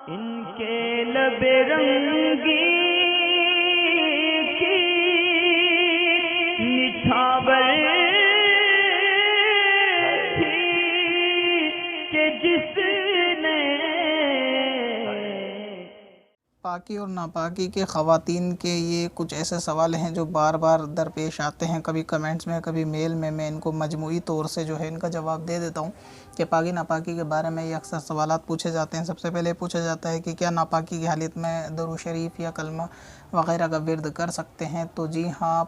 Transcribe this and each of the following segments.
ان کے لب رنگی کی نچھاور تھی کہ جس نے پاکی اور ناپاکی کے خواتین کے یہ کچھ ایسے سوال ہیں جو بار بار درپیش آتے ہیں، کبھی کمنٹس میں کبھی میل میں ان کو مجموعی طور سے جو ہے ان کا جواب دے دیتا ہوں کہ پاکی ناپاکی کے بارے میں یہ اکثر سوالات پوچھے جاتے ہیں۔ سب سے پہلے پوچھا جاتا ہے کہ کیا ناپاکی کی حالت میں درود شریف یا کلمہ وغیرہ کا ورد کر سکتے ہیں؟ تو جی ہاں،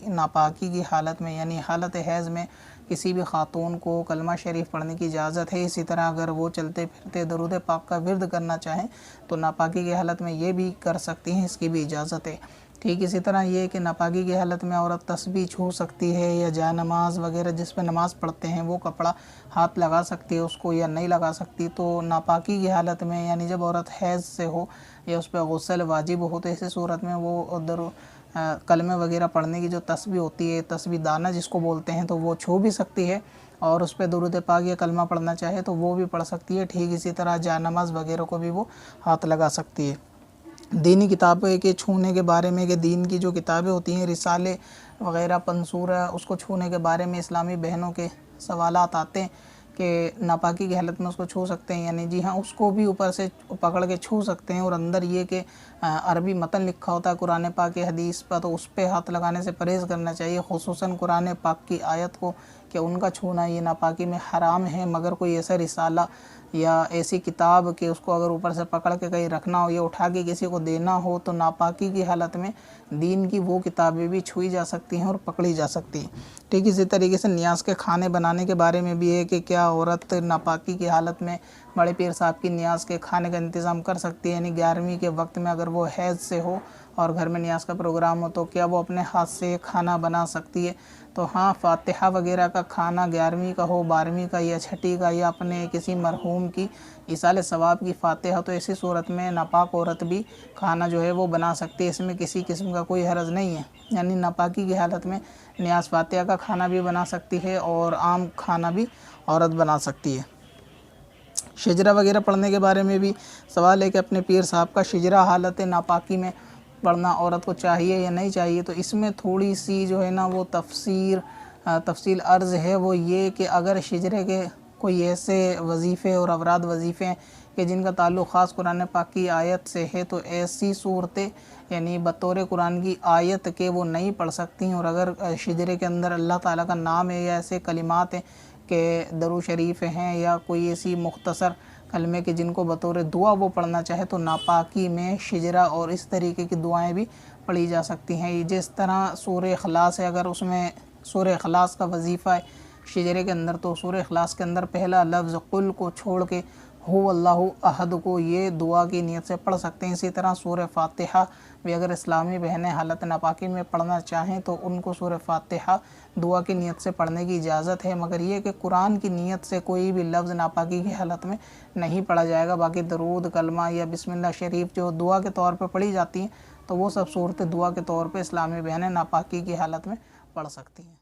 ناپاکی کی حالت میں یعنی حالت حیض میں کسی بھی خاتون کو کلمہ شریف پڑھنے کی اجازت ہے۔ اسی طرح اگر وہ چلتے پھرتے درود پاک کا ورد کرنا چاہیں تو ناپاکی کی حالت میں یہ بھی کر سکتی ہیں، اس کی بھی اجازت ہے۔ ٹھیک اسی طرح یہ کہ ناپاکی کی حالت میں عورت تسبیح چھو سکتی ہے یا جائے نماز وغیرہ جس پہ نماز پڑھتے ہیں وہ کپڑا ہاتھ لگا سکتی ہے اس کو یا نہیں لگا سکتی۔ تو ناپاکی کی حالت میں یعنی جب عورت حیض سے ہو یا اس پہ غسل واجب ہو تو ایسی صورت میں وہ کلمے وغیرہ پڑھنے کی جو تسبیح ہوتی ہے، تسبیح دانہ جس کو بولتے ہیں، تو وہ چھو بھی سکتی ہے اور اس پہ درود پاک یا کلمہ پڑھنا چاہے تو وہ بھی پڑھ سکتی ہے۔ ٹھیک اسی طرح جائے نماز وغیرہ کو بھی وہ ہاتھ لگا سکتی ہے۔ دینی کتابیں کے چھونے کے بارے میں کہ دین کی جو کتابیں ہوتی ہیں، رسالے وغیرہ پنصورہ، اس کو چھونے کے بارے میں اسلامی بہنوں کے سوالات آتے ہیں کہ ناپاکی کی حالت میں اس کو چھو سکتے ہیں یعنی جی ہاں، اس کو بھی اوپر سے پکڑ کے چھو سکتے ہیں، اور اندر یہ کہ عربی متن لکھا ہوتا ہے قرآن پاک کی حدیث پر، تو اس پہ ہاتھ لگانے سے پرہیز کرنا چاہیے، خصوصاً قرآن پاک کی آیت کو کہ ان کا چھونا یہ ناپاکی میں حرام ہے۔ مگر کوئی ایسا رسالہ یا ایسی کتاب کہ اس کو اگر اوپر سے پکڑ کے کہیں رکھنا ہو یا اٹھا کے کسی کو دینا ہو تو ناپاکی کی حالت میں دین کی وہ کتابیں بھی چھوئی جا سکتی ہیں اور پکڑی جا سکتی ہیں۔ ٹھیک اسی طریقے سے نیاز کے کھانے بنانے کے بارے میں بھی ہے کہ کیا عورت ناپاکی کی حالت میں بڑے پیر صاحب کی نیاز کے کھانے کا انتظام کر سکتی ہے، یعنی 11ویں کے وقت میں اگر وہ حیض سے ہو اور گھر میں نیاز کا پروگرام ہو تو کیا وہ اپنے ہاتھ سے کھانا بنا سکتی ہے؟ تو ہاں، فاتحہ وغیرہ کا کھانا 11ویں کا ہو، 12ویں کا یا 6ٹھی کا یا اپنے کسی مرحوم کی ایصال ثواب کی فاتحہ، تو ایسی صورت میں ناپاک عورت بھی کھانا جو ہے وہ بنا سکتی ہے، اس میں کسی قسم کا کوئی حرج نہیں ہے۔ یعنی ناپاکی کی حالت میں نیاز فاتحہ کا کھانا بھی بنا سکتی ہے اور عام کھانا بھی عورت بنا سکتی ہے۔ شجرہ وغیرہ پڑھنے کے بارے میں بھی سوال ہے کہ اپنے پیر صاحب کا شجرہ حالت ناپاکی میں پڑھنا عورت کو چاہیے یا نہیں چاہیے؟ تو اس میں تھوڑی سی جو ہے نا وہ تفصیل عرض ہے، وہ یہ کہ اگر شجرے کے کوئی ایسے وظیفے اور اوراد وظیفے ہیں کہ جن کا تعلق خاص قرآن پاک کی آیت سے ہے تو ایسی صورتیں یعنی بطور قرآن کی آیت کے وہ نہیں پڑھ سکتی ہیں، اور اگر شجرے کے اندر اللہ تعالیٰ کا نام ہے یا ایسے کلمات ہیں کہ درود شریف ہیں یا کوئی ایسی مختصر کلمے کے جن کو بطور دعا وہ پڑھنا چاہے تو ناپاکی میں شجرہ اور اس طریقے کی دعائیں بھی پڑھی جا سکتی ہیں۔ جس طرح سورہ اخلاص ہے، اگر اس میں سورہ اخلاص کا وظیفہ ہے شجرے کے اندر تو سورہ اخلاص کے اندر پہلا لفظ قل کو چھوڑ کے هو اللہ احد کو یہ دعا کی نیت سے پڑھ سکتے ہیں۔ اسی طرح سورہ فاتحہ بھی اگر اسلامی بہنیں حالت ناپاکی میں پڑھنا چاہیں تو ان کو سورہ فاتحہ دعا کی نیت سے پڑھنے کی اجازت ہے، مگر یہ کہ قرآن کی نیت سے کوئی بھی لفظ ناپاکی کی حالت میں نہیں پڑھا جائے گا۔ باقی درود، کلمہ یا بسم اللہ شریف جو دعا کے طور پہ پڑھی جاتی ہیں تو وہ سب صورتیں دعا کے طور پہ اسلامی بہنیں ناپاکی کی حالت میں پڑھ سکتی ہیں۔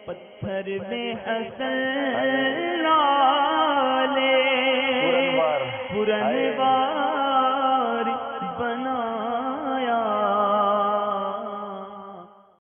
پتھر میں حسن لالے پرنوار